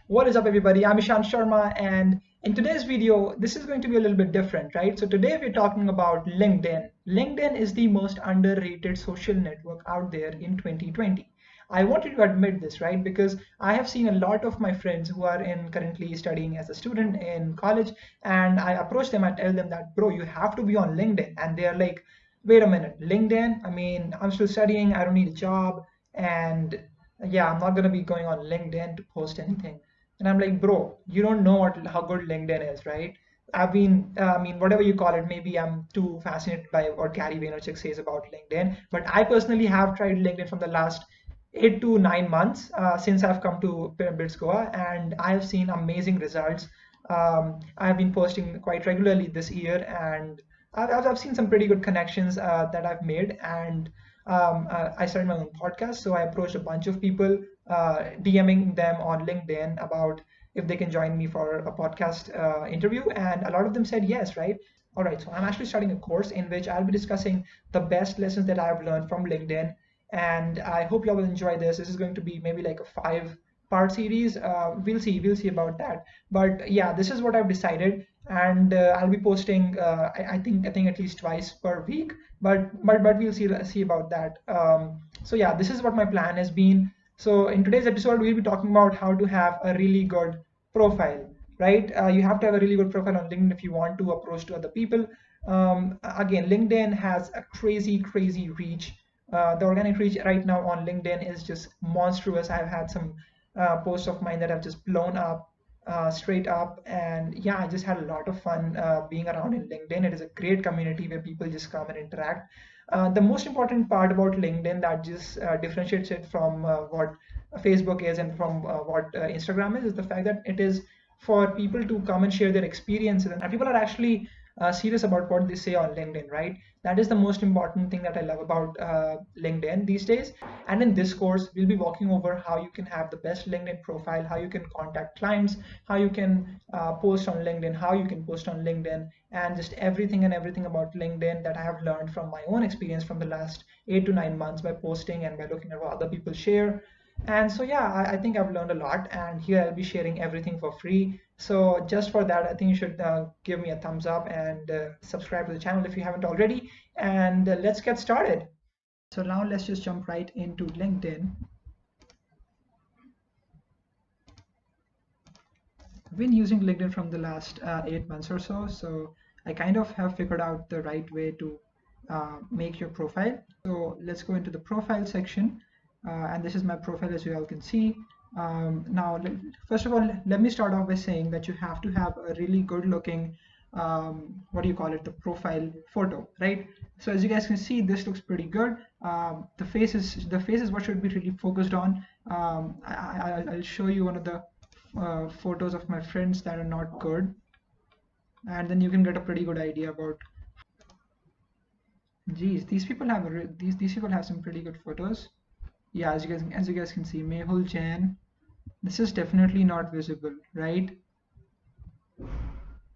What is up, everybody? I'm Ishan Sharma, and in today's video, this is going to be a little bit different, right? So today we're talking about LinkedIn. LinkedIn is the most underrated social network out there in 2020. I wanted to admit this, right? Because I have seen a lot of my friends who are in currently studying as a student in college, and I approach them and tell them that, bro, you have to be on LinkedIn, and they're like, wait a minute, LinkedIn? I mean, I'm still studying, I don't need a job, and yeah, I'm not gonna be going on LinkedIn to post anything. And I'm like, bro, you don't know how good LinkedIn is, right? I mean, whatever you call it, maybe I'm too fascinated by what Gary Vaynerchuk says about LinkedIn. But I personally have tried LinkedIn from the last 8 to 9 months since I've come to BITS Goa, and I have seen amazing results. I've been posting quite regularly this year, and I've seen some pretty good connections that I've made. And I started my own podcast, so I approached a bunch of people, DMing them on LinkedIn about if they can join me for a podcast interview, and a lot of them said yes, right? All right, so I'm actually starting a course in which I'll be discussing the best lessons that I've learned from LinkedIn, and I hope y'all will enjoy this. This is going to be maybe like a five-part series. We'll see about that. But yeah, this is what I've decided, and I'll be posting. I think at least twice per week. But we'll see about that. So yeah, this is what my plan has been. So in today's episode, we'll be talking about how to have a really good profile, right? You have to have a really good profile on LinkedIn if you want to approach to other people. Again, LinkedIn has a crazy reach. The organic reach right now on LinkedIn is just monstrous. I've had some posts of mine that have just blown up straight up, and yeah, I just had a lot of fun being around in LinkedIn. It is a great community where people just come and interact. The most important part about LinkedIn that just differentiates it from what Facebook is and from what Instagram is the fact that it is for people to come and share their experiences, and people are actually serious about what they say on LinkedIn, right? That is the most important thing that I love about LinkedIn these days. And in this course, we'll be walking over how you can have the best LinkedIn profile, how you can contact clients, how you can post on LinkedIn, how you can post on LinkedIn, and just everything and everything about LinkedIn that I have learned from my own experience from the last 8 to 9 months by posting and by looking at what other people share. And so yeah, I think I've learned a lot, and here I'll be sharing everything for free. So just for that, I think you should give me a thumbs up and subscribe to the channel if you haven't already. And let's get started. So now let's just jump right into LinkedIn. I've been using LinkedIn from the last 8 months or so, so I kind of have figured out the right way to make your profile. So let's go into the profile section, and this is my profile as you all can see. Now, first of all, let me start off by saying that you have to have a really good looking, what do you call it, the profile photo, right? So as you guys can see, this looks pretty good. The face is what should be really focused on. I'll show you one of the photos of my friends that are not good, and then you can get a pretty good idea about. Geez, these people have some pretty good photos. Yeah, as you guys can see, Mehul Jain. This is definitely not visible, right?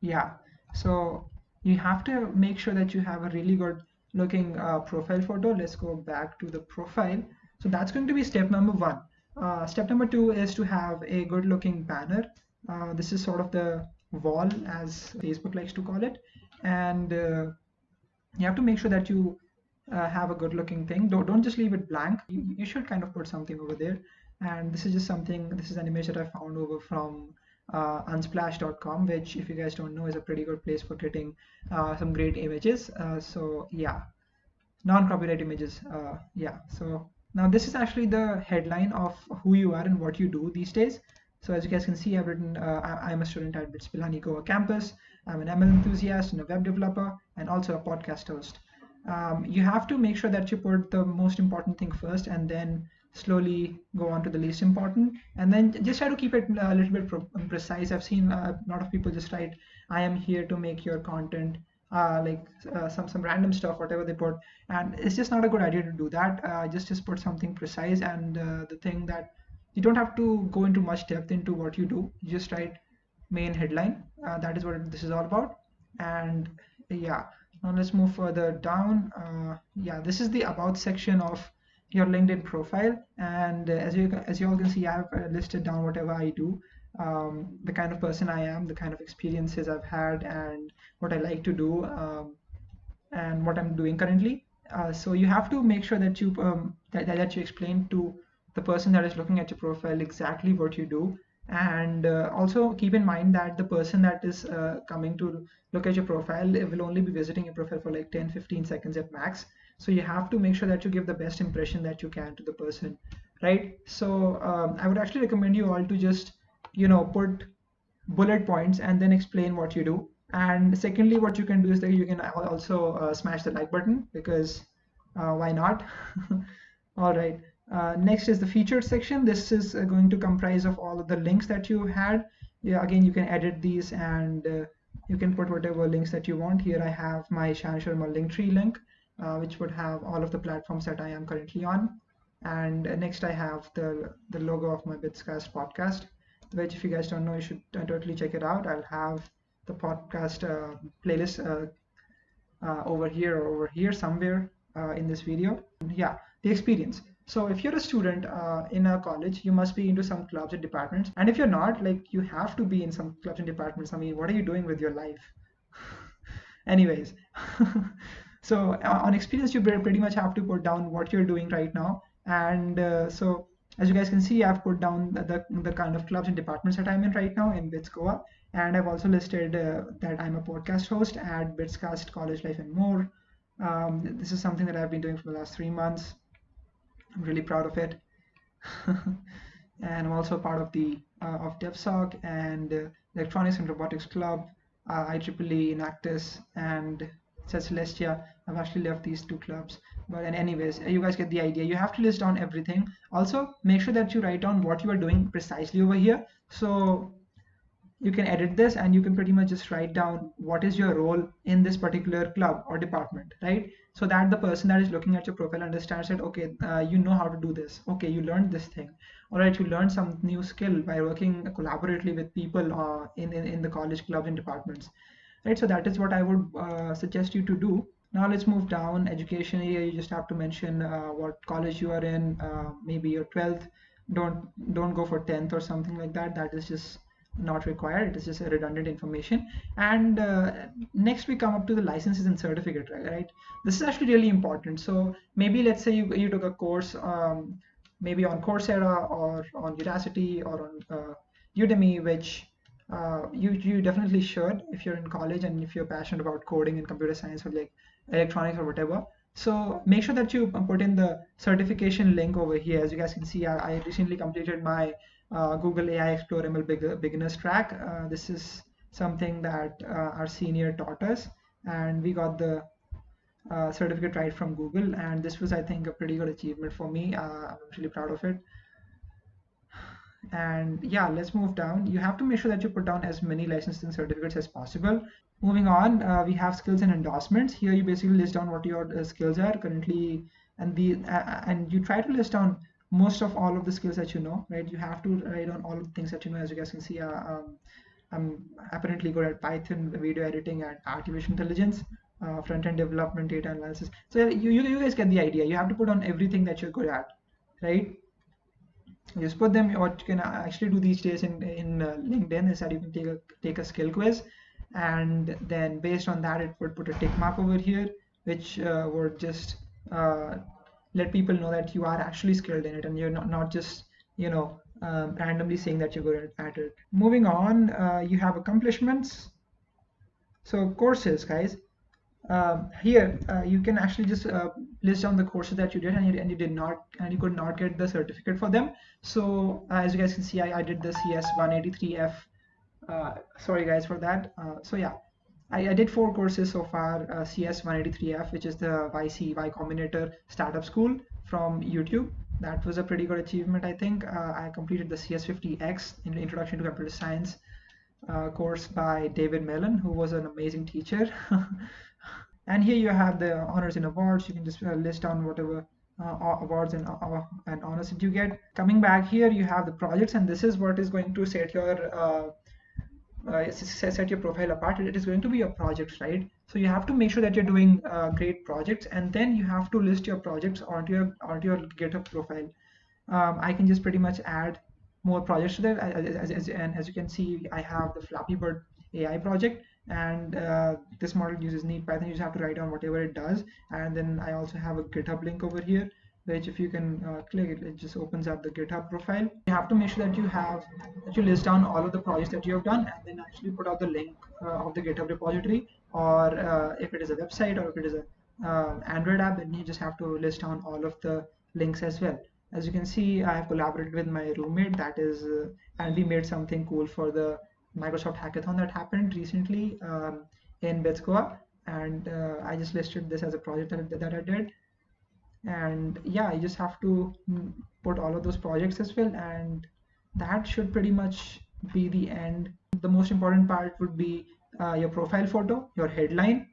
Yeah. So you have to make sure that you have a really good looking profile photo. Let's go back to the profile. So that's going to be step number one. Step number two is to have a good looking banner. This is sort of the wall, as Facebook likes to call it. And you have to make sure that you have a good looking thing. Don't just leave it blank. You should kind of put something over there. And this is just something, this is an image that I found over from unsplash.com, which, if you guys don't know, is a pretty good place for getting some great images. So yeah, non-copyright images. Yeah, so now this is actually the headline of who you are and what you do these days. So as you guys can see, I've written, I'm a student at BITS Pilani Goa campus. I'm an ML enthusiast and a web developer, and also a podcast host. You have to make sure that you put the most important thing first, and then slowly go on to the least important, and then just try to keep it a little bit precise. I've seen a lot of people just write, I am here to make your content, some random stuff, whatever they put, and it's just not a good idea to do that. Just put something precise, and the thing that you don't have to go into much depth into what you do. You just write main headline. That is what this is all about. And yeah, now let's move further down. Yeah, this is the about section of your LinkedIn profile, and as you all can see, I have listed down whatever I do, the kind of person I am, the kind of experiences I've had, and what I like to do, and what I'm doing currently. So you have to make sure that that you explain to the person that is looking at your profile exactly what you do, and also keep in mind that the person that is coming to look at your profile will only be visiting your profile for like 10-15 seconds at max. So you have to make sure that you give the best impression that you can to the person, right? So I would actually recommend you all to just put bullet points and then explain what you do. And secondly, what you can do is that you can also smash the like button, because why not? All right. Next is the featured section. This is going to comprise of all of the links that you had. Yeah, again, you can edit these, and you can put whatever links that you want. Here I have my Ishan Sharma Linktree link, which would have all of the platforms that I am currently on. And next I have the logo of my Bitscast podcast, which if you guys don't know, you should totally check it out. I'll have the podcast playlist over here somewhere in this video. Yeah, the experience. So if you're a student in a college, you must be into some clubs and departments. And if you're not, like, you have to be in some clubs and departments. I mean, what are you doing with your life? Anyways, so on experience, you pretty much have to put down what you're doing right now. And so as you guys can see, I've put down the kind of clubs and departments that I'm in right now in BITS Goa. And I've also listed that I'm a podcast host at BITScast College Life and More. This is something that I've been doing for the last 3 months. I'm really proud of it. And I'm also part of the of DevSoc and Electronics and Robotics Club, IEEE, Enactus, and Celestia. I've actually left these two clubs. But anyways, you guys get the idea. You have to list down everything. Also, make sure that you write down what you are doing precisely over here. So you can edit this, and you can pretty much just write down what is your role in this particular club or department, right? So that the person that is looking at your profile understands that, okay, you know how to do this. Okay, you learned this thing. All right, you learned some new skill by working collaboratively with people in the college clubs and departments, right? So that is what I would suggest you to do. Now let's move down. Education here, you just have to mention what college you are in, maybe your 12th. Don't go for 10th or something like that. That is just not required. It is just a redundant information. And next we come up to the licenses and certificate, right? This is actually really important. So maybe let's say you took a course, maybe on Coursera or on Udacity or on Udemy, which you definitely should if you're in college and if you're passionate about coding and computer science or like electronics or whatever. So make sure that you put in the certification link over here. As you guys can see, I recently completed my Google AI Explore ML beginners track. This is something that our senior taught us, and we got the certificate right from Google, and this was, I think, a pretty good achievement for me. I'm really proud of it. And yeah, let's move down. You have to make sure that you put down as many licenses and certificates as possible. Moving on, we have skills and endorsements. Here you basically list down what your skills are currently, and you try to list down most of all of the skills that you know, right? You have to write down all of the things that you know. As you guys can see, I'm apparently good at Python, video editing, and artificial intelligence, front-end development, data analysis. So you guys get the idea. You have to put on everything that you're good at, right? You just put them. What you can actually do these days in LinkedIn is that you can take a skill quiz, and then based on that, it would put a tick mark over here, which would just let people know that you are actually skilled in it, and you're not just randomly saying that you're good at it. Moving on, you have accomplishments. So courses, guys. Here you can actually just list down the courses that you did and you could not get the certificate for them. So as you guys can see, I did the CS 183F. Sorry guys for that. So yeah, I did 4 courses so far. CS 183F, which is the Y Combinator Startup School from YouTube. That was a pretty good achievement, I think. I completed the CS 50X, Introduction to Computer Science course by David Mellon, who was an amazing teacher. And here you have the honors and awards. You can just list down whatever awards and honors that you get. Coming back here, you have the projects, and this is what is going to set your profile apart. It is going to be your projects, right? So you have to make sure that you're doing great projects, and then you have to list your projects onto your GitHub profile. I can just pretty much add more projects to that. And as you can see, I have the Flappy Bird AI project, and this model uses neat Python. You just have to write down whatever it does, and then I also have a GitHub link over here, which if you can click it, it just opens up the GitHub profile. You have to make sure that you list down all of the projects that you have done, and then actually put out the link of the GitHub repository, or if it is a website, or if it is a Android app, then you just have to list down all of the links as well. As you can see, I have collaborated with my roommate, and we made something cool for the Microsoft hackathon that happened recently in BITS, and I just listed this as a project that I did. And yeah, you just have to put all of those projects as well, and that should pretty much be the end. The most important part would be your profile photo, your headline,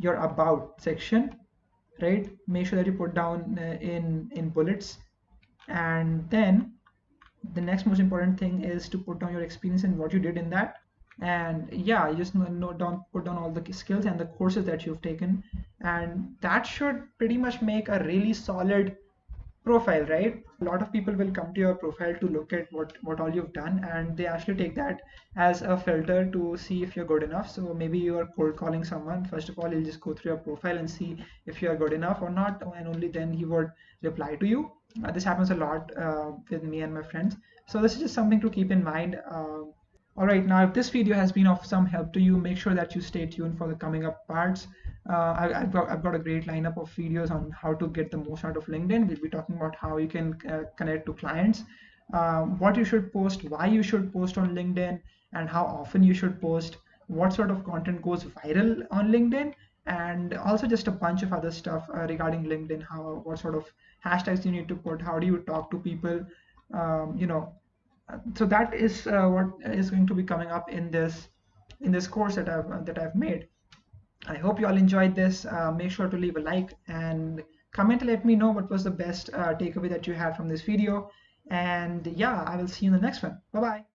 your about section, right? Make sure that you put down in bullets, and then the next most important thing is to put down your experience and what you did in that. And yeah, you just put down all the skills and the courses that you've taken, and that should pretty much make a really solid profile, right? A lot of people will come to your profile to look at what all you've done, and they actually take that as a filter to see if you're good enough. So maybe you are cold calling someone. First of all, he'll just go through your profile and see if you are good enough or not, and only then he would reply to you. This happens a lot with me and my friends, so this is just something to keep in mind. All right, now if this video has been of some help to you, make sure that you stay tuned for the coming up parts. I've got a great lineup of videos on how to get the most out of LinkedIn. We'll be talking about how you can connect to clients, what you should post, why you should post on LinkedIn, and how often you should post, what sort of content goes viral on LinkedIn, and also just a bunch of other stuff regarding LinkedIn, what sort of hashtags you need to put, how do you talk to people, you know. So that is what is going to be coming up in this course that I've made. I hope you all enjoyed this. Make sure to leave a like and comment. Let me know what was the best takeaway that you had from this video. And yeah, I will see you in the next one. Bye bye.